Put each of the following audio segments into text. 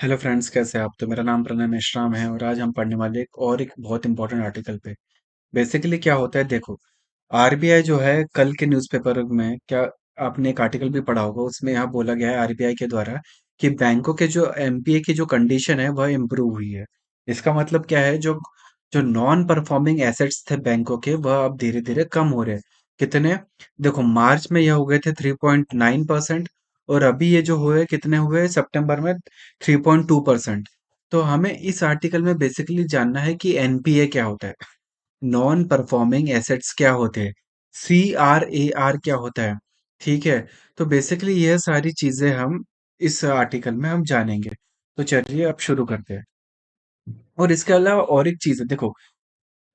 Hello friends, कैसे हैं आप? तो मेरा नाम प्रणय मेश्राम है और आज हम पढ़ने वाले एक बहुत इंपॉर्टेंट आर्टिकल पे। बेसिकली क्या होता है, देखो। आरबीआई जो है, कल के न्यूज़पेपर में क्या आपने एक आर्टिकल भी पढ़ा होगा, उसमें यहाँ बोला गया है आरबीआई के द्वारा कि बैंकों के जो एमपीए की जो कंडीशन है वह इम्प्रूव हुई है। इसका मतलब क्या है, जो जो नॉन परफॉर्मिंग एसेट्स थे बैंकों के, वह अब धीरे धीरे कम हो रहे हैं। कितने? देखो, मार्च में यह हो गए थे 3.9%। और अभी ये जो हुए, कितने हुए सितंबर में? 3.2%। तो हमें इस आर्टिकल में बेसिकली जानना है कि एनपीए क्या होता है, नॉन परफॉर्मिंग एसेट्स क्या होते हैं, सीआरएआर क्या होता है। ठीक है। तो बेसिकली यह सारी चीजें हम इस आर्टिकल में हम जानेंगे। तो चलिए अब शुरू करते हैं। और इसके अलावा और एक चीज है, देखो।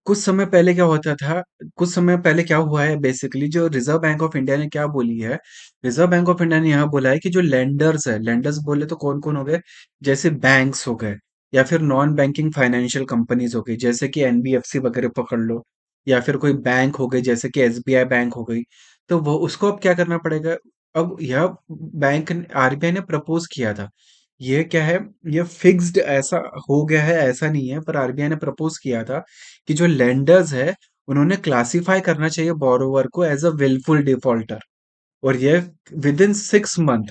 कुछ समय पहले क्या होता था, कुछ समय पहले क्या हुआ है, बेसिकली जो रिजर्व बैंक ऑफ इंडिया ने क्या बोली है। रिजर्व बैंक ऑफ इंडिया ने यहाँ बोला है कि जो लेंडर्स है, लेंडर्स बोले तो कौन कौन हो गए? जैसे बैंक्स हो गए, या फिर नॉन बैंकिंग फाइनेंशियल कंपनीज हो गई, जैसे कि एनबीएफसी वगैरह पकड़ लो, या फिर कोई बैंक हो गई जैसे कि एसबीआई बैंक हो गई। तो वो उसको अब क्या करना पड़ेगा? अब यह बैंक आरबीआई ने प्रपोज किया था। ये क्या है? ये फिक्स्ड ऐसा हो गया है, ऐसा नहीं है, पर आरबीआई ने प्रपोज किया था कि जो लेंडर्स है, उन्होंने क्लासिफाई करना चाहिए बोरोवर को एज अ विलफुल डिफॉल्टर। और ये विद इन 6 मंथ,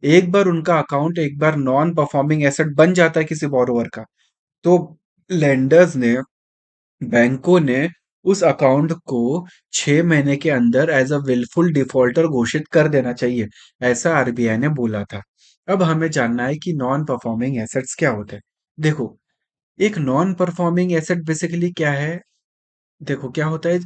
एक बार उनका अकाउंट एक बार नॉन परफॉर्मिंग एसेट बन जाता है किसी बोरोवर का, तो लेंडर्स ने, बैंकों ने उस अकाउंट को 6 महीने के अंदर एज अ विलफुल डिफॉल्टर घोषित कर देना चाहिए। ऐसा आरबीआई ने बोला था। अब हमें जानना है कि नॉन परफॉर्मिंग एसेट्स क्या होते हैं। देखो, एक नॉन परफॉर्मिंग एसेट बेसिकली क्या है? देखो क्या होता है,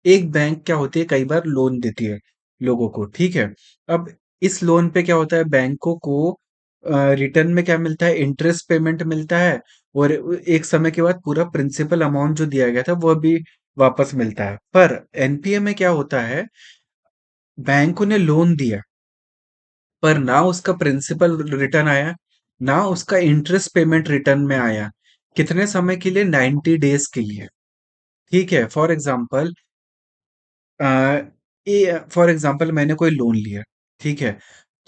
एक बैंक क्या होती है, कई बार लोन देती है लोगों को, ठीक है। अब इस लोन पे क्या होता है, बैंकों को रिटर्न में क्या मिलता है? इंटरेस्ट पेमेंट मिलता है। और एक समय के बाद पूरा प्रिंसिपल अमाउंट जो दिया गया था वह भी वापस मिलता है। पर एनपीए में क्या होता है, बैंकों ने लोन दिया, पर ना उसका प्रिंसिपल रिटर्न आया, ना उसका इंटरेस्ट पेमेंट रिटर्न में आया। कितने समय के लिए? 90 डेज के लिए। ठीक है। फॉर एग्जाम्पल मैंने कोई लोन लिया, ठीक है।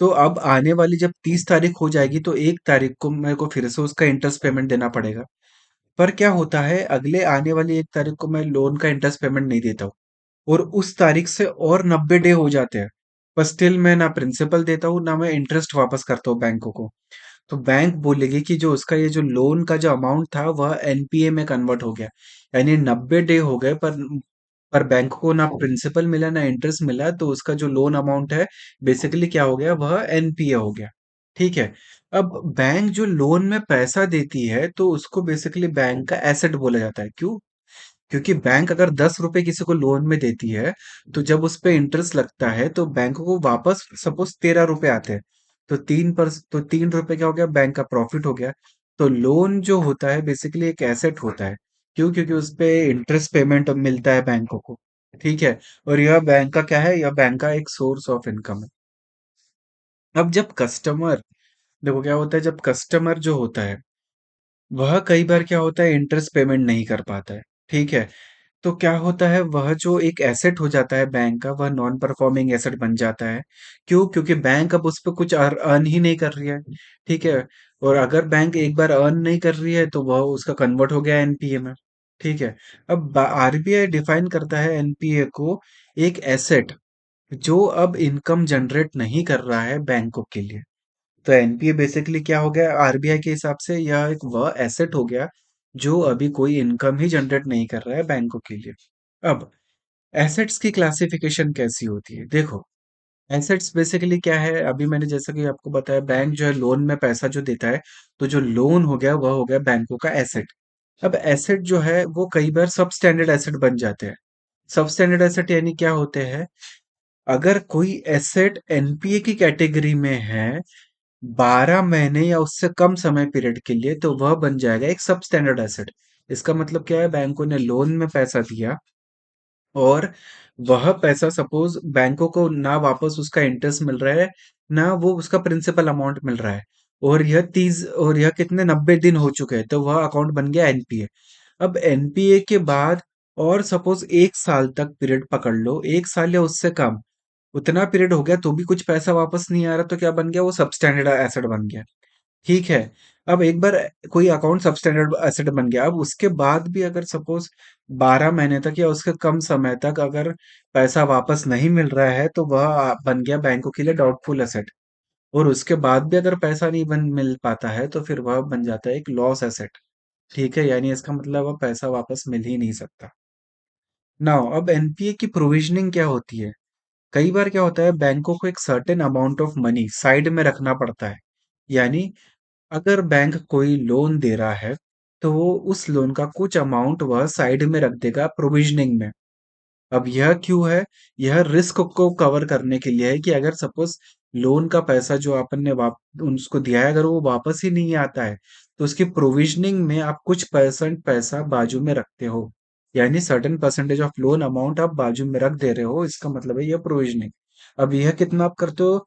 तो अब आने वाली जब 30 तारीख हो जाएगी, तो 1 तारीख को मेरे को फिर से उसका इंटरेस्ट पेमेंट देना पड़ेगा। पर क्या होता है, अगले आने वाली 1 तारीख को मैं लोन का इंटरेस्ट पेमेंट नहीं देता हूँ, और उस तारीख से और 90 डे हो जाते हैं, पर स्टिल मैं ना प्रिंसिपल देता हूँ, ना मैं इंटरेस्ट वापस करता हूँ बैंकों को। तो बैंक बोलेगी कि जो उसका ये जो लोन का जो अमाउंट था वह एनपीए में कन्वर्ट हो गया। यानी 90 डे हो गए, पर बैंक को ना प्रिंसिपल मिला ना इंटरेस्ट मिला, तो उसका जो लोन अमाउंट है बेसिकली क्या हो गया, वह एनपीए हो गया। ठीक है। अब बैंक जो लोन में पैसा देती है, तो उसको बेसिकली बैंक का एसेट बोला जाता है। क्यों? क्योंकि बैंक अगर 10 रुपए किसी को लोन में देती है, तो जब उस पे इंटरेस्ट लगता है तो बैंक को वापस सपोज 13 रुपए आते हैं। तो 3 रुपए क्या हो गया? बैंक का प्रॉफिट हो गया। तो लोन जो होता है बेसिकली एक एसेट होता है। क्यों? क्योंकि उस पे इंटरेस्ट पेमेंट मिलता है बैंकों को। ठीक है। और यह बैंक का क्या है? यह बैंक का एक सोर्स ऑफ इनकम है। अब जब कस्टमर, देखो क्या होता है, जब कस्टमर जो होता है, वह कई बार क्या होता है, इंटरेस्ट पेमेंट नहीं कर पाता है। ठीक है। तो क्या होता है, वह जो एक एसेट हो जाता है बैंक का, वह नॉन परफॉर्मिंग एसेट बन जाता है। क्यों? क्योंकि बैंक अब उस पर कुछ अर्न ही नहीं कर रही है। ठीक है। और अगर बैंक एक बार अर्न नहीं कर रही है, तो वह उसका कन्वर्ट हो गया एनपीए में। ठीक है। अब आरबीआई डिफाइन करता है एनपीए को, एक एसेट जो अब इनकम जनरेट नहीं कर रहा है बैंकों के लिए। तो एनपीए बेसिकली क्या हो गया, आरबीआई के हिसाब से यह एक वह एसेट हो गया जो अभी कोई इनकम ही जनरेट नहीं कर रहा है बैंकों के लिए। अब एसेट्स की क्लासिफिकेशन कैसी होती है, देखो। एसेट्स बेसिकली क्या है, अभी मैंने जैसा कि आपको बताया, बैंक जो है लोन में पैसा जो देता है, तो जो लोन हो गया वह हो गया बैंकों का एसेट। अब एसेट जो है वो कई बार सब स्टैंडर्ड एसेट बन जाते हैं। सब स्टैंडर्ड एसेट यानी क्या होते हैं? अगर कोई एसेट एनपीए की कैटेगरी में है 12 महीने या उससे कम समय पीरियड के लिए, तो वह बन जाएगा एक सब स्टैंडर्ड एसेट। इसका मतलब क्या है, बैंकों ने लोन में पैसा दिया, और वह पैसा सपोज बैंकों को ना वापस उसका इंटरेस्ट मिल रहा है, ना वो उसका प्रिंसिपल अमाउंट मिल रहा है, और यह कितने 90 दिन हो चुके हैं, तो वह अकाउंट बन गया एनपीए। अब एनपीए के बाद और सपोज 1 साल तक पीरियड पकड़ लो, 1 साल या उससे कम, उतना पीरियड हो गया तो भी कुछ पैसा वापस नहीं आ रहा, तो क्या बन गया? वो सब स्टैंडर्ड एसेट बन गया। ठीक है। अब एक बार कोई अकाउंट सबस्टैंडर्ड एसेट बन गया, अब उसके बाद भी अगर सपोज 12 महीने तक या उसके कम समय तक अगर पैसा वापस नहीं मिल रहा है, तो वह बन गया बैंकों के लिए डाउटफुल एसेट। और उसके बाद भी अगर पैसा नहीं बन मिल पाता है, तो फिर वह बन जाता है एक लॉस एसेट। ठीक है, यानी इसका मतलब वह पैसा वापस मिल ही नहीं सकता। नाउ अब एनपीए की प्रोविजनिंग क्या होती है? कई बार क्या होता है, बैंकों को एक certain amount of money side में रखना पड़ता है। यानी अगर बैंक कोई लोन दे रहा है, तो वो उस लोन का कुछ अमाउंट वह साइड में रख देगा प्रोविजनिंग में। अब यह क्यों है? यह रिस्क को कवर करने के लिए है कि अगर सपोज लोन का पैसा जो अपन ने उसको दिया है, अगर वो वापस ही नहीं आता है, तो उसकी प्रोविजनिंग में आप कुछ परसेंट पैसा बाजू में रखते हो। यानी certain percentage of loan amount आप बाजू में रख दे रहे हो, इसका मतलब है यह प्रोविजनिंग। अब यह कितना आप करते हो?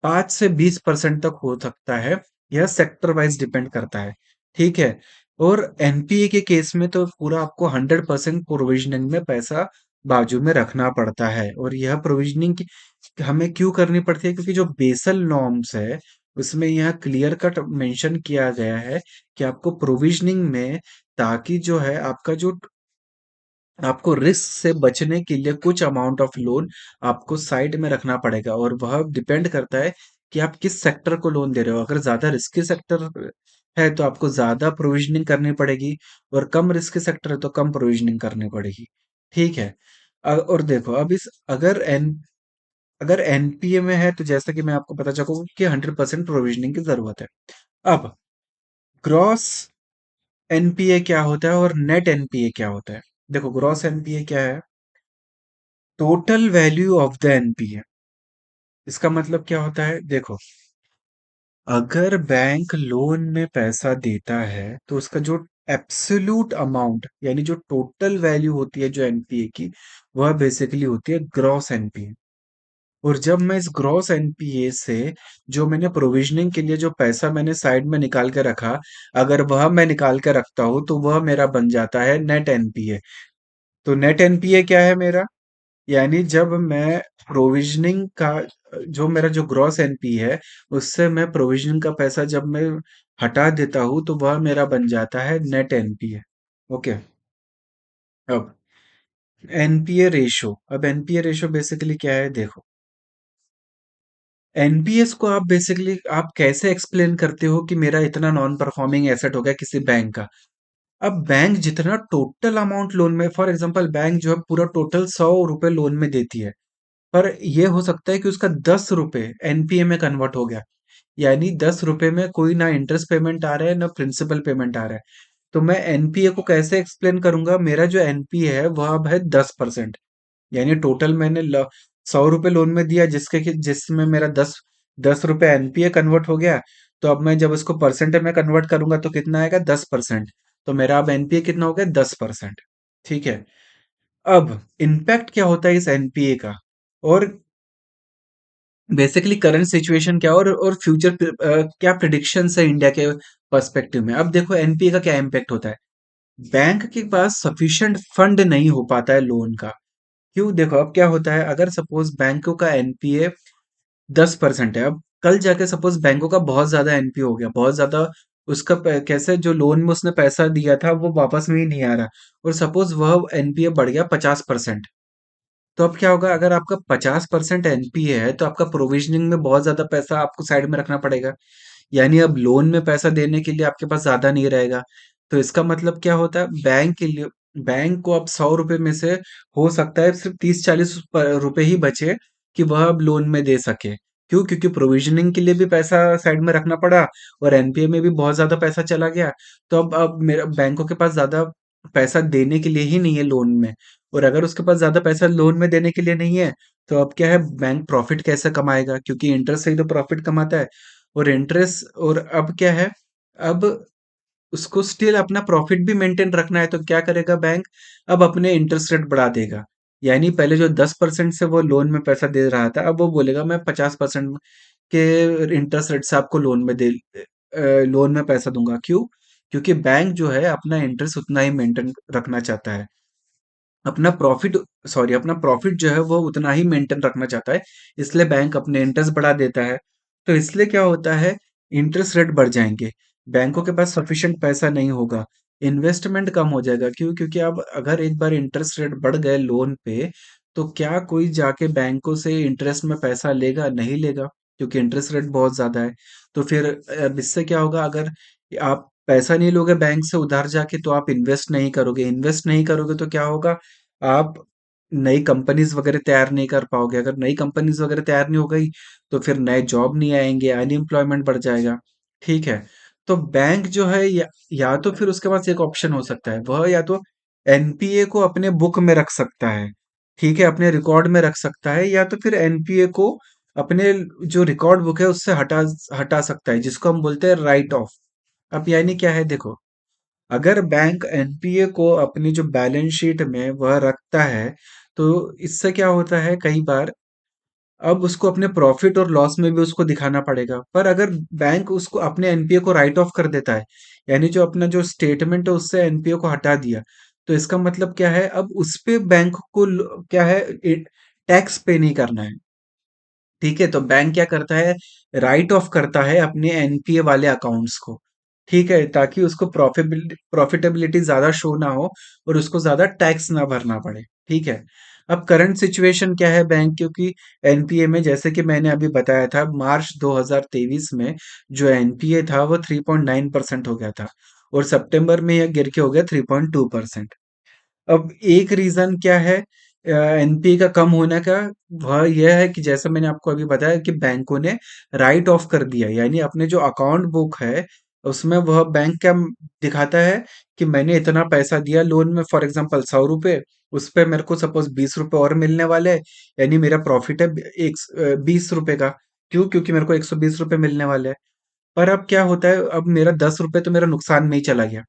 5 से 20% तक हो सकता है। यह सेक्टर वाइज डिपेंड करता है। ठीक है। और एनपीए के केस में तो पूरा आपको 100% प्रोविजनिंग में पैसा बाजू में रखना पड़ता है। और यह प्रोविजनिंग हमें क्यों करनी पड़ती है? क्योंकि जो बेसल नॉर्म्स है, उसमें यह क्लियर कट मेंशन किया गया है कि आपको प्रोविजनिंग में, ताकि जो है आपका जो आपको रिस्क से बचने के लिए कुछ अमाउंट ऑफ लोन आपको साइड में रखना पड़ेगा। और वह डिपेंड करता है कि आप किस सेक्टर को लोन दे रहे हो। अगर ज्यादा रिस्की सेक्टर है, तो आपको ज्यादा प्रोविजनिंग करनी पड़ेगी। और कम रिस्की सेक्टर है, तो कम प्रोविजनिंग करनी पड़ेगी। ठीक है। और देखो, अब इस अगर एनपीए में है, तो जैसा कि मैं आपको पता चला कि 100% प्रोविजनिंग की जरूरत है। अब ग्रॉस एनपीए क्या होता है और नेट एनपीए क्या होता है? देखो, ग्रॉस एनपीए क्या है? Total value of the NPA. इसका मतलब क्या होता है? देखो, अगर बैंक लोन में पैसा देता है, तो उसका जो एब्सोल्यूट अमाउंट, यानी जो टोटल वैल्यू होती है जो एनपीए की, वह बेसिकली होती है ग्रॉस एनपीए। और जब मैं इस ग्रॉस एनपीए से जो मैंने प्रोविजनिंग के लिए जो पैसा मैंने साइड में निकाल के रखा, अगर वह मैं निकाल के रखता हूं, तो वह मेरा बन जाता है नेट एनपीए। तो नेट एनपीए क्या है मेरा? यानी जब मैं प्रोविजनिंग का, जो मेरा जो ग्रॉस एनपी है, उससे मैं प्रोविजनिंग का पैसा जब मैं हटा देता हूं, तो वह मेरा बन जाता है नेट एनपीए। ओके। अब एनपीए रेशो। अब एनपीए रेशो बेसिकली क्या है? देखो, एनपीएस को आप बेसिकली आप कैसे एक्सप्लेन करते हो कि मेरा इतना नॉन परफॉर्मिंग एसेट हो गया किसी बैंक का? अब बैंक जितना टोटल अमाउंट लोन में, फॉर एग्जांपल बैंक जो है पूरा टोटल 100 रुपए लोन में देती है, पर ये हो सकता है कि उसका 10 रुपए एनपीए में कन्वर्ट हो गया। यानी 10 रुपए में कोई ना इंटरेस्ट पेमेंट आ रहा है, ना प्रिंसिपल पेमेंट आ रहा है। तो मैं एनपीए को कैसे एक्सप्लेन करूंगा? मेरा जो एनपीए है वह अब है 10%। यानी टोटल मैंने 100 रुपए लोन में दिया, जिसमें मेरा 10 रुपए एनपीए कन्वर्ट हो गया। तो अब मैं जब उसको परसेंट में कन्वर्ट करूंगा, तो कितना आएगा? 10%। तो मेरा अब एनपीए कितना हो गया? 10%। ठीक है। अब इम्पैक्ट क्या होता है इस एनपीए का? और बेसिकली करंट सिचुएशन क्या, और फ्यूचर क्या प्रिडिक्शन है इंडिया के पर्सपेक्टिव में? अब देखो, एनपीए का क्या इम्पैक्ट होता है। बैंक के पास सफिशिएंट फंड नहीं हो पाता है लोन का। क्यों? देखो, अब क्या होता है, अगर सपोज बैंकों का एनपीए 10% है, अब कल जाके सपोज बैंकों का बहुत ज्यादा एनपीए हो गया, बहुत ज्यादा, उसका कैसे जो लोन में उसने पैसा दिया था वो वापस में ही नहीं आ रहा, और सपोज वह एनपीए बढ़ गया 50%। तो अब क्या होगा? अगर आपका 50% एनपीए है, तो आपका प्रोविजनिंग में बहुत ज्यादा पैसा आपको साइड में रखना पड़ेगा। यानी अब लोन में पैसा देने के लिए आपके पास ज्यादा नहीं रहेगा। तो इसका मतलब क्या होता है? बैंक के लिए, बैंक को अब 100 रुपए में से हो सकता है सिर्फ 30-40 रुपए ही बचे कि वह अब लोन में दे सके। क्यों? क्योंकि प्रोविजनिंग के लिए भी पैसा साइड में रखना पड़ा, और एनपीए में भी बहुत ज्यादा पैसा चला गया। तो अब मेरा बैंकों के पास ज्यादा पैसा देने के लिए ही नहीं है लोन में। और अगर उसके पास ज्यादा पैसा लोन में देने के लिए नहीं है, तो अब क्या है, बैंक प्रॉफिट कैसे कमाएगा? क्योंकि इंटरेस्ट से ही तो प्रॉफिट कमाता है। और इंटरेस्ट, और अब क्या है, अब उसको स्टिल अपना प्रॉफिट भी मेंटेन रखना है, तो क्या करेगा बैंक? अब अपने इंटरेस्ट रेट बढ़ा देगा। यानी पहले जो 10% से वो लोन में पैसा दे रहा था, अब वो बोलेगा मैं 50% के इंटरेस्ट रेट से आपको लोन में पैसा दूंगा। क्यों? क्योंकि बैंक जो है अपना इंटरेस्ट उतना ही मेंटेन रखना चाहता है। अपना प्रॉफिट, सॉरी, अपना प्रॉफिट जो है वो उतना ही मेंटेन रखना चाहता है। इसलिए बैंक अपने इंटरेस्ट बढ़ा देता है। तो इसलिए क्या होता है, इंटरेस्ट रेट बढ़ जाएंगे। बैंकों के पास सफिशिएंट पैसा नहीं होगा, इन्वेस्टमेंट कम हो जाएगा। क्यों? क्योंकि अब अगर एक बार इंटरेस्ट रेट बढ़ गए लोन पे, तो क्या कोई जाके बैंकों से इंटरेस्ट में पैसा लेगा? नहीं लेगा, क्योंकि इंटरेस्ट रेट बहुत ज़्यादा है। तो फिर अब इससे क्या होगा? अगर आप पैसा नहीं लोगे बैंक से उधार जाके, तो आप इन्वेस्ट नहीं करोगे, इन्वेस्ट नहीं करोगे तो क्या होगा? आप नई कंपनीज़ वगैरह तैयार नहीं कर पाओगे, अगर नई कंपनीज़ वगैरह तैयार नहीं हो गई, तो फिर नए जॉब नहीं आएँगे, अनएम्प्लॉयमेंट बढ़ जाएगा, ठीक है? तो बैंक जो है, या तो फिर उसके पास एक ऑप्शन हो सकता है, वह या तो एनपीए को अपने बुक में रख सकता है, ठीक है, अपने रिकॉर्ड में रख सकता है, या तो फिर एनपीए को अपने जो रिकॉर्ड बुक है उससे हटा हटा सकता है, जिसको हम बोलते हैं राइट ऑफ। अब यानी क्या है देखो, अगर बैंक एनपीए को अपनी जो बैलेंस शीट में वह रखता है, तो इससे क्या होता है कई बार, अब उसको अपने प्रॉफिट और लॉस में भी उसको दिखाना पड़ेगा। पर अगर बैंक उसको अपने एनपीए को राइट ऑफ कर देता है, यानी जो अपना जो स्टेटमेंट है उससे एनपीए को हटा दिया, तो इसका मतलब क्या है, अब उस पे बैंक को क्या है, टैक्स पे नहीं करना है। ठीक है, तो बैंक क्या करता है, राइट ऑफ करता है अपने एनपीए वाले अकाउंट्स को, ठीक है, ताकि उसको प्रॉफिटेबिलिटी ज्यादा शो ना हो और उसको ज्यादा टैक्स ना भरना पड़े। ठीक है, अब करंट सिचुएशन क्या है बैंक, क्योंकि एनपीए में जैसे कि मैंने अभी बताया था, मार्च 2023 में जो एनपीए था वो 3.9% हो गया था, और सितंबर में यह गिर के हो गया 3.2%। अब एक रीजन क्या है एनपी का कम होने का, वह यह है कि जैसा मैंने आपको अभी बताया कि बैंकों ने राइट ऑफ कर दिया, यानी अपने जो अकाउंट बुक है उसमें वह बैंक क्या दिखाता है कि मैंने इतना पैसा दिया लोन में, फॉर एग्जांपल 100 रुपए, उस पे मेरे को सपोज 20 रुपए और मिलने वाले हैं, यानी मेरा प्रॉफिट है 20 रुपए का। क्यों? क्योंकि मेरे को 120 रुपए मिलने वाले हैं। पर अब क्या होता है, अब मेरा 10 रुपए तो मेरा नुकसान में ही चला गया,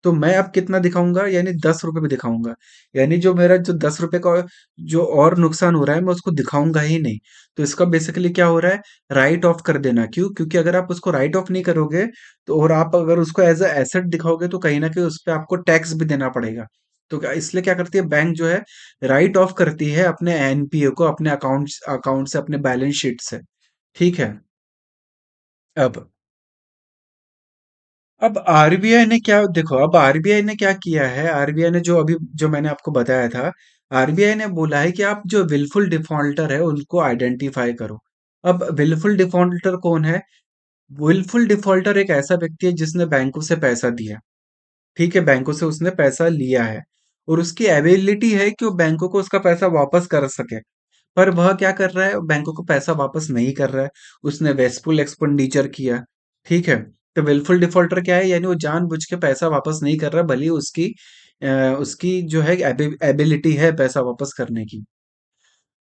तो मैं अब कितना दिखाऊंगा, यानी 10 रुपए भी दिखाऊंगा, यानी जो मेरा जो 10 रुपए का जो और नुकसान हो रहा है मैं उसको दिखाऊंगा ही नहीं। तो इसका बेसिकली क्या हो रहा है, राइट ऑफ कर देना। क्यों? क्योंकि अगर आप उसको राइट ऑफ नहीं करोगे, तो और आप अगर उसको एज अ एसेट दिखाओगे, तो कहीं ना कहीं उस पर आपको टैक्स भी देना पड़ेगा। तो इसलिए क्या करती है बैंक जो है, राइट ऑफ करती है अपने एनपीए को अपने अकाउंट अकाउंट से, अपने बैलेंस शीट से। ठीक है। अब अब आरबीआई ने क्या देखो, अब आरबीआई ने क्या किया है, आरबीआई ने जो अभी जो मैंने आपको बताया था, आरबीआई ने बोला है कि आप जो विलफुल डिफॉल्टर है उनको आइडेंटिफाई करो। अब विलफुल डिफॉल्टर कौन है? विलफुल डिफॉल्टर एक ऐसा व्यक्ति है जिसने बैंकों से पैसा दिया, ठीक है, बैंकों से उसने पैसा लिया है, और उसकी एबिलिटी है कि वो बैंकों को उसका पैसा वापस कर सके। पर वह क्या कर रहा है, बैंकों को पैसा वापस नहीं कर रहा है, उसने वेस्टफुल एक्सपेंडिचर किया। ठीक है, तो विलफुल डिफॉल्टर क्या है, यानी वो जानबूझ के पैसा वापस नहीं कर रहा, भले ही उसकी जो है एबिलिटी है पैसा वापस करने की।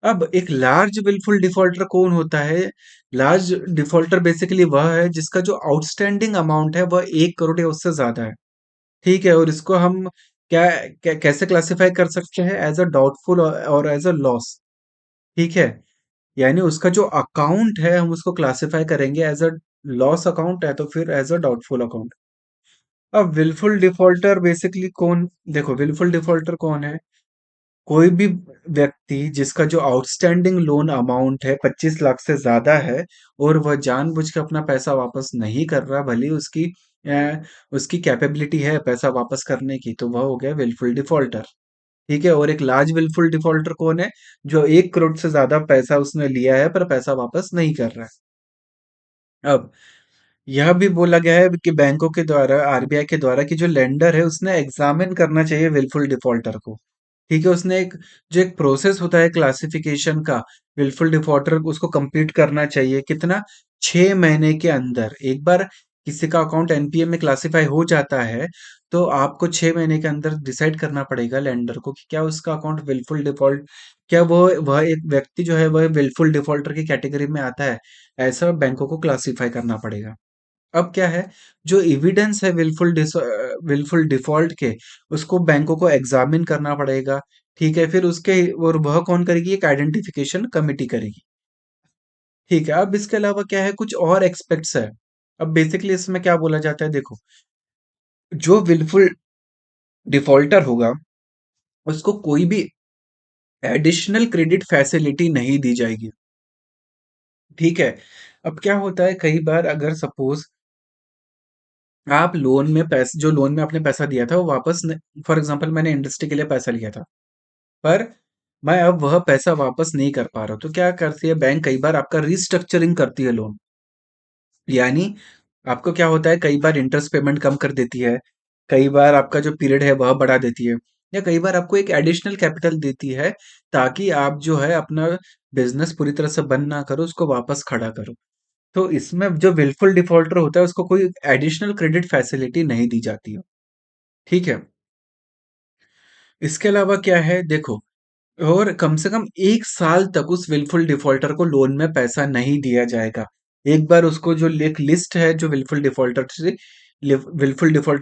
अब एक लार्ज विलफुल डिफॉल्टर कौन होता है? लार्ज डिफॉल्टर बेसिकली वह है जिसका जो आउटस्टैंडिंग अमाउंट है वह 1 करोड़ या उससे ज्यादा है। ठीक है, और इसको हम कैसे क्लासिफाई कर सकते हैं, एज अ डाउटफुल और एज अ लॉस। ठीक है, यानी उसका जो अकाउंट है हम उसको क्लासिफाई करेंगे एज अ लॉस अकाउंट है, तो फिर एज अ डाउटफुल अकाउंट। अब विलफुल डिफॉल्टर बेसिकली कौन, देखो विलफुल डिफॉल्टर कौन है, कोई भी व्यक्ति जिसका जो आउटस्टैंडिंग लोन अमाउंट है 25 लाख से ज्यादा है, और वह जानबूझ के अपना पैसा वापस नहीं कर रहा, भले ही उसकी कैपेबिलिटी है पैसा वापस करने की, तो वह हो गया विलफुल डिफॉल्टर। ठीक है, और एक लार्ज विलफुल डिफॉल्टर कौन है? जो 1 करोड़ से ज्यादा पैसा उसने लिया है पर पैसा वापस नहीं कर रहा है। अब यह भी बोला गया है कि बैंकों के द्वारा, आरबीआई के द्वारा, कि जो लेंडर है उसने एग्जामिन करना चाहिए विलफुल डिफॉल्टर को। ठीक है, उसने एक जो एक प्रोसेस होता है क्लासिफिकेशन का, विलफुल डिफॉल्टर उसको कंप्लीट करना चाहिए। कितना? 6 महीने के अंदर। एक बार किसी का अकाउंट एनपीए में क्लासिफाई हो जाता है, तो आपको 6 महीने के अंदर डिसाइड करना पड़ेगा लेंडर को कि क्या उसका अकाउंट विलफुल डिफॉल्ट, क्या वह एक व्यक्ति जो है वह विलफुल डिफॉल्टर की कैटेगरी में आता है, ऐसा बैंकों को क्लासिफाई करना पड़ेगा। अब क्या है, जो एविडेंस है विलफुल डिफॉल्ट के, उसको बैंकों को एग्जामिन करना पड़ेगा। ठीक है, फिर उसके और वह कौन करेगी, एक आइडेंटिफिकेशन कमिटी करेगी। ठीक है, अब इसके अलावा क्या है, कुछ और एक्सपेक्ट्स है। अब बेसिकली इसमें क्या बोला जाता है देखो, जो विलफुल डिफॉल्टर होगा उसको कोई भी एडिशनल क्रेडिट फैसिलिटी नहीं दी जाएगी। ठीक है, अब क्या होता है कई बार, अगर सपोज आप लोन में पैसे, जो लोन में आपने पैसा दिया था वो वापस, फॉर एग्जांपल मैंने इंडस्ट्री के लिए पैसा लिया था, पर मैं अब वह पैसा वापस नहीं कर पा रहा हूँ, तो क्या करती है बैंक, कई बार आपका रिस्ट्रक्चरिंग करती है लोन। यानी आपको क्या होता है, कई बार इंटरेस्ट पेमेंट कम कर देती है, कई बार आपका जो पीरियड है वह बढ़ा देती है, या कई बार आपको एक एडिशनल कैपिटल देती है, ताकि आप जो है अपना बिजनेस पूरी तरह से बंद ना करो, उसको वापस खड़ा करो। तो इसमें जो विलफुल डिफॉल्टर होता है उसको कोई एडिशनल क्रेडिट फैसिलिटी नहीं दी जाती है। ठीक है। इसके अलावा क्या है देखो, और कम से कम 1 साल तक उस विलफुल डिफॉल्टर को लोन में पैसा नहीं दिया जाएगा। एक बार उसको जो एक लिस्ट है, जो विलफुल डिफॉल्टर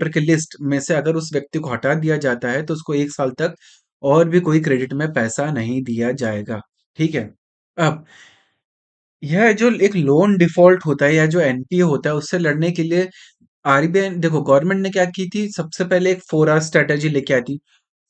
की लिस्ट में से अगर उस व्यक्ति को हटा दिया जाता है, तो उसको 1 साल तक और भी कोई क्रेडिट में पैसा नहीं दिया जाएगा। ठीक है। अब यह जो एक लोन डिफॉल्ट होता है या जो एनपीए होता है, उससे लड़ने के लिए आरबीआई, देखो गवर्नमेंट ने क्या की थी, सबसे पहले एक 4R स्ट्रेटेजी लेके आई थी।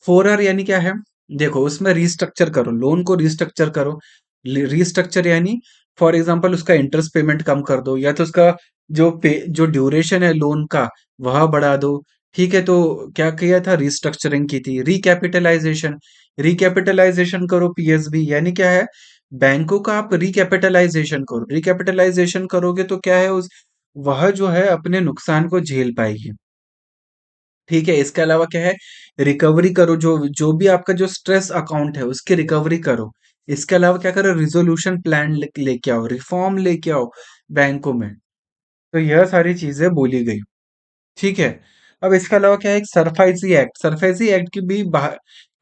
4R यानी क्या है, देखो उसमें रिस्ट्रक्चर करो, लोन को रिस्ट्रक्चर करो। रिस्ट्रक्चर यानी फॉर एग्जांपल उसका इंटरेस्ट पेमेंट कम कर दो, या तो उसका जो ड्यूरेशन है लोन का वह बढ़ा दो। ठीक है, तो क्या किया था, रिस्ट्रक्चरिंग की थी। रिकैपिटलाइजेशन, रिकैपिटलाइजेशन करो, पीएसबी यानी क्या है, बैंकों का आप रिकैपिटलाइजेशन करो। रिकैपिटलाइजेशन करोगे तो क्या है, उस वह जो है अपने नुकसान को झेल पाएगी। ठीक है, इसके अलावा क्या है, रिकवरी करो, जो जो भी आपका जो स्ट्रेस अकाउंट है उसकी रिकवरी करो। इसके अलावा क्या करो, रिजोल्यूशन प्लान लेके आओ, रिफॉर्म लेके आओ बैंकों में। तो यह सारी चीजें बोली गई। ठीक है। अब इसके अलावा क्या है, एक सरफाईजी एक्ट, सरफाईजी एक्ट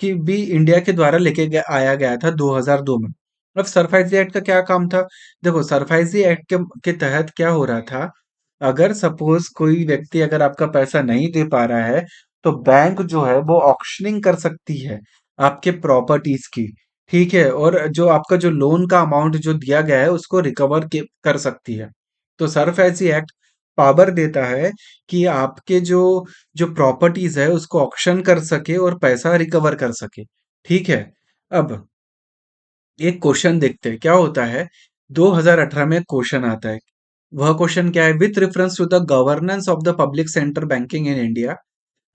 की भी इंडिया के द्वारा आया गया था 2002 में। अब सरफाईजी एक्ट का क्या काम था, देखो सरफाईजी एक्ट के तहत क्या हो रहा था, अगर सपोज कोई व्यक्ति अगर आपका पैसा नहीं दे पा रहा है, तो बैंक जो है वो ऑक्शनिंग कर सकती है आपके प्रॉपर्टीज की। ठीक है, और जो आपका जो लोन का अमाउंट जो दिया गया है उसको कर सकती है। तो सरफाईजी एक्ट पावर देता है कि आपके जो जो प्रॉपर्टीज है उसको ऑक्शन कर सके और पैसा रिकवर कर सके। ठीक है। अब एक क्वेश्चन देखते हैं क्या होता है। 2018 में क्वेश्चन आता है, वह क्वेश्चन क्या है, with reference to the governance of the public sector banking in India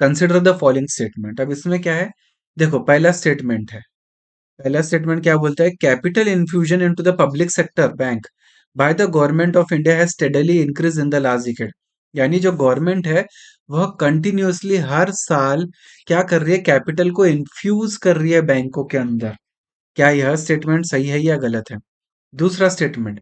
consider the following statement. अब इसमें क्या है, देखो पहला स्टेटमेंट है, पहला स्टेटमेंट क्या बोलता है, capital infusion into the public sector bank by the government of India has steadily increase in the last decade. यानी जो गवर्नमेंट है वह कंटिन्यूअसली हर साल क्या कर रही है, कैपिटल को इन्फ्यूज कर रही है बैंकों के अंदर। क्या यह स्टेटमेंट सही है या गलत है? दूसरा statement,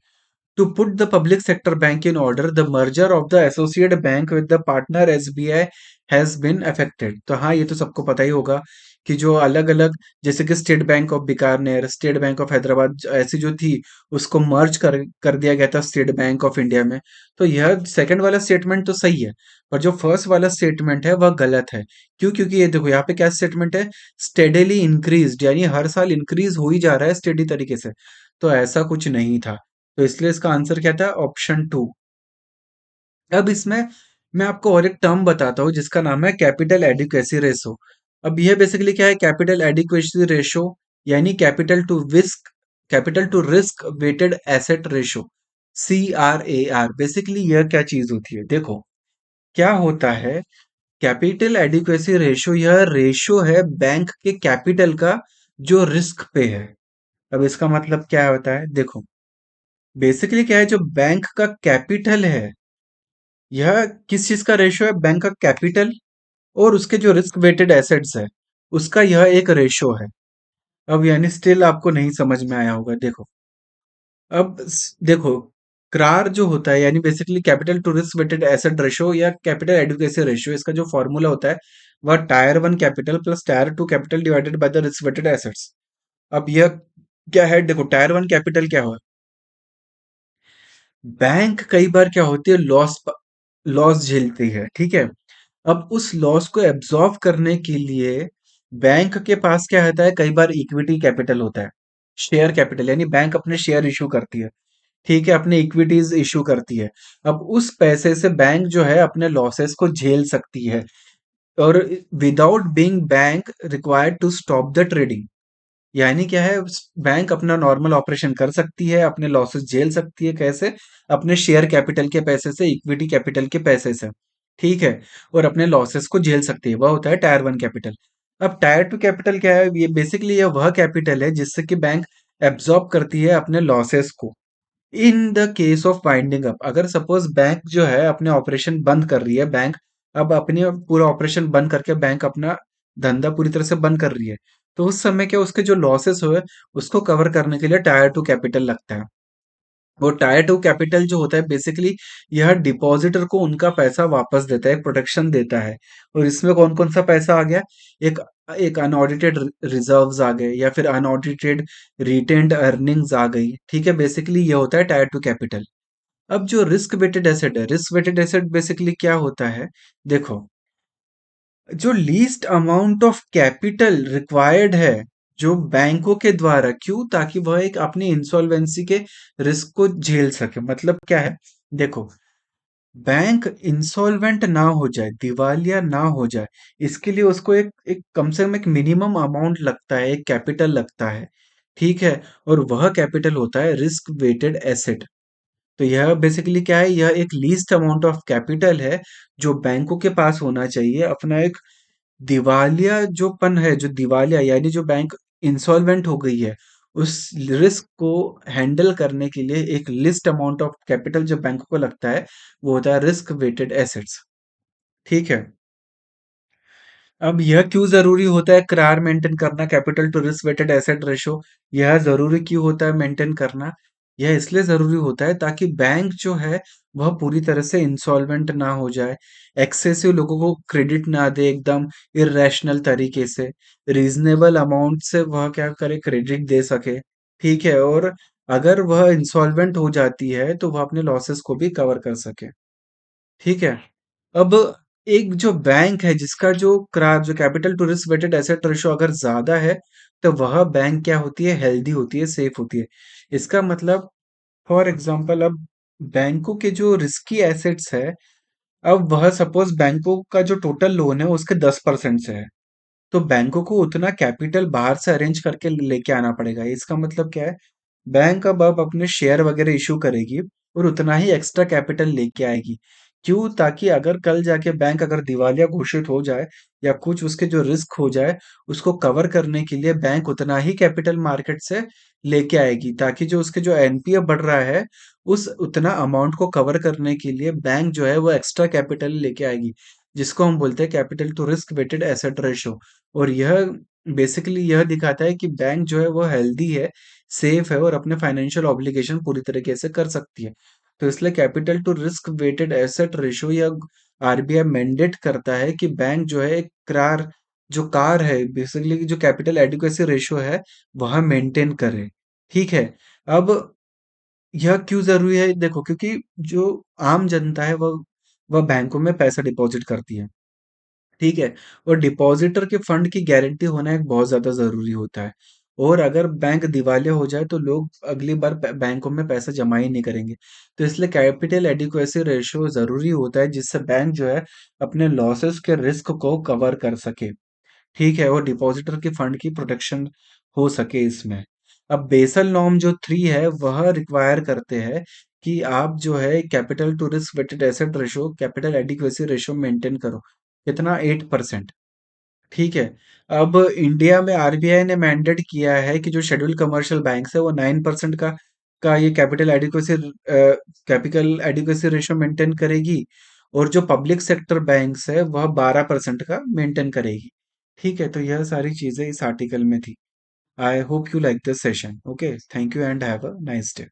to put the public sector bank in order, the merger of the associate bank with the partner SBI has been affected। तो हाँ, ये तो सबको पता ही होगा कि जो अलग अलग, जैसे कि state bank of Bikaner, state bank of Hyderabad ऐसी जो थी, उसको मर्ज कर दिया गया था स्टेट बैंक ऑफ इंडिया में। तो यह सेकंड वाला स्टेटमेंट तो सही है, पर जो फर्स्ट वाला स्टेटमेंट है वह गलत है। क्यों? क्योंकि ये देखो यहाँ पे क्या स्टेटमेंट है, स्टेडली इंक्रीज, यानी हर साल इंक्रीज हो ही जा रहा है स्टेडी तरीके से। तो ऐसा कुछ नहीं था, तो इसलिए इसका आंसर क्या था, ऑप्शन टू। अब इसमें मैं आपको और एक टर्म बताता हूँ जिसका नाम है कैपिटल एडिक्वेसी रेशो। अब यह बेसिकली क्या है, कैपिटल एडिक्वेसी रेशो यानी capital to risk weighted asset ratio, CRAR। Basically यह क्या चीज होती है, देखो क्या होता है, कैपिटल एडिक्वेसी रेशो यह रेशो है बैंक के कैपिटल का जो रिस्क पे है। अब इसका मतलब क्या होता है, देखो बेसिकली क्या है, जो बैंक का कैपिटल है, यह किस चीज का रेशो है, बैंक का कैपिटल और उसके जो रिस्क वेटेड एसेट्स है उसका यह एक रेशो है। अब यानी स्टिल आपको नहीं समझ में आया होगा, देखो अब देखो, क्रार जो होता है यानी basically capital to risk weighted asset ratio या कैपिटल एडिक्वेसी रेशो, इसका जो फॉर्मूला होता है वह tier one capital plus tier two capital divided by the risk weighted assets. अब यह क्या है, देखो टायर वन कैपिटल क्या हो, बैंक कई बार क्या होती है, लॉस झेलती है। ठीक है। अब उस लॉस को एब्जॉर्ब करने के लिए बैंक के पास क्या होता है, कई बार इक्विटी कैपिटल होता है, शेयर कैपिटल, यानी बैंक अपने शेयर इशू करती है। ठीक है, अपने इक्विटीज इशू करती है। अब उस पैसे से बैंक जो है अपने लॉसेस को झेल सकती है, और without being bank required to stop the trading. यानी क्या है, बैंक अपना नॉर्मल ऑपरेशन कर सकती है, अपने लॉसेस झेल सकती है, कैसे, अपने शेयर कैपिटल के पैसे से, इक्विटी कैपिटल के पैसे से। ठीक है, और अपने लॉसेस को झेल सकती है, वह होता है टायर वन कैपिटल। अब टायर टू कैपिटल क्या है? ये बेसिकली ये वह कैपिटल है जिससे कि बैंक एब्जॉर्ब करती है अपने लॉसेस को in the case of winding up. अगर सपोज बैंक जो है अपने ऑपरेशन बंद कर रही है, बैंक अब अपने पूरा ऑपरेशन बंद करके बैंक अपना धंधा पूरी तरह से बंद कर रही है, तो उस समय क्या उसके जो लॉसेस हुए उसको कवर करने के लिए टायर टू कैपिटल लगता है। वो टायर टू कैपिटल जो होता है बेसिकली यह डिपॉजिटर को उनका पैसा वापस देता है, प्रोटेक्शन देता है। और इसमें कौन कौन सा पैसा आ गया? एक एक अनऑडिटेड रिजर्व्स आ गए, या फिर अनऑडिटेड रिटेन्ड अर्निंग्स आ गई। ठीक है, बेसिकली ये होता है टायर टू कैपिटल। अब जो रिस्क वेटेड एसेट है, रिस्क वेटेड एसेट बेसिकली क्या होता है? देखो, जो least amount of capital required है जो बैंकों के द्वारा, क्यों? ताकि वह एक अपनी इंसॉल्वेंसी के रिस्क को झेल सके। मतलब क्या है? देखो, बैंक इंसॉल्वेंट ना हो जाए, दिवालिया ना हो जाए, इसके लिए उसको एक एक कम से कम एक मिनिमम अमाउंट लगता है, एक कैपिटल लगता है। ठीक है, और वह कैपिटल होता है रिस्क वेटेड एसेट। तो यह बेसिकली क्या है? यह एक लीस्ट अमाउंट ऑफ कैपिटल है जो बैंकों के पास होना चाहिए अपना एक दिवालिया जोपन है, जो दिवालिया यानी जो बैंक इंसॉल्वेंट हो गई है, उस रिस्क को हैंडल करने के लिए एक लिस्ट अमाउंट ऑफ कैपिटल जो बैंक को लगता है, वो होता है रिस्क वेटेड एसेट्स। ठीक है। अब यह क्यों जरूरी होता है क्रार मेंटेन करना, capital to risk weighted asset ratio? यह जरूरी क्यों होता है मेंटेन करना? यह इसलिए जरूरी होता है ताकि बैंक जो है वह पूरी तरह से इंसॉल्वेंट ना हो जाए, एक्सेसिव लोगों को क्रेडिट ना दे एकदम इरेशनल तरीके से, रीजनेबल अमाउंट से वह क्या करे, क्रेडिट दे सके। ठीक है, और अगर वह इंसॉल्वेंट हो जाती है तो वह अपने लॉसेस को भी कवर कर सके। ठीक है। अब एक जो बैंक है जिसका जो capital to risk weighted asset ratio अगर ज्यादा है, तो वह बैंक क्या होती है? हेल्दी होती है, सेफ होती है। इसका मतलब फॉर एग्जांपल, अब बैंकों के जो रिस्की एसेट्स है, अब वह सपोज बैंकों का जो टोटल लोन है उसके 10% से है, तो बैंकों को उतना कैपिटल बाहर से अरेंज करके लेके आना पड़ेगा। इसका मतलब क्या है? बैंक अब अपने शेयर वगैरह इशू करेगी और उतना ही एक्स्ट्रा कैपिटल लेके आएगी। क्यों? ताकि अगर कल जाके बैंक अगर दिवालिया घोषित हो जाए या कुछ उसके जो रिस्क हो जाए, उसको कवर करने के लिए बैंक उतना ही कैपिटल मार्केट से लेके आएगी, ताकि जो उसके जो एनपीए बढ़ रहा है उस उतना अमाउंट को कवर करने के लिए बैंक जो है वो एक्स्ट्रा कैपिटल लेके आएगी, जिसको हम बोलते हैं capital to risk weighted asset ratio. और यह बेसिकली यह दिखाता है कि बैंक जो है वो हेल्दी है, सेफ है और अपने फाइनेंशियल ऑब्लिगेशन पूरी तरीके से कर सकती है। तो इसलिए capital to risk weighted asset ratio या आरबीआई मैंडेट करता है कि बैंक जो है एक कार है बेसिकली जो कैपिटल एडिक्वेसी रेशो है वह मेंटेन करे। ठीक है। अब यह क्यों जरूरी है? देखो, क्योंकि जो आम जनता है वह बैंकों में पैसा डिपॉजिट करती है। ठीक है, और डिपॉजिटर के फंड की गारंटी होना एक बहुत ज्यादा जरूरी होता है। और अगर बैंक दिवालिया हो जाए तो लोग अगली बार बैंकों में पैसा जमा ही नहीं करेंगे। तो इसलिए कैपिटल एडिक्वेसी रेशियो जरूरी होता है जिससे बैंक जो है अपने लॉसेस के रिस्क को कवर कर सके। ठीक है, और डिपॉजिटर के फंड की प्रोटेक्शन हो सके इसमें। अब बेसल नॉर्म जो 3 है वह रिक्वायर करते हैं कि आप जो है capital to risk weighted asset ratio, capital adequacy ratio maintain करो। कितना? 8%। ठीक है। अब इंडिया में आरबीआई ने मैंडेट किया है कि जो शेड्यूल कमर्शियल बैंक्स है वो 9% का ये कैपिटल एडिक्वेसी रेशियो मेंटेन करेगी, और जो पब्लिक सेक्टर बैंक्स है वह 12% का मेंटेन करेगी। ठीक है, तो यह सारी चीजें इस आर्टिकल में थी। I hope you like this session. Okay, thank you and have a nice day.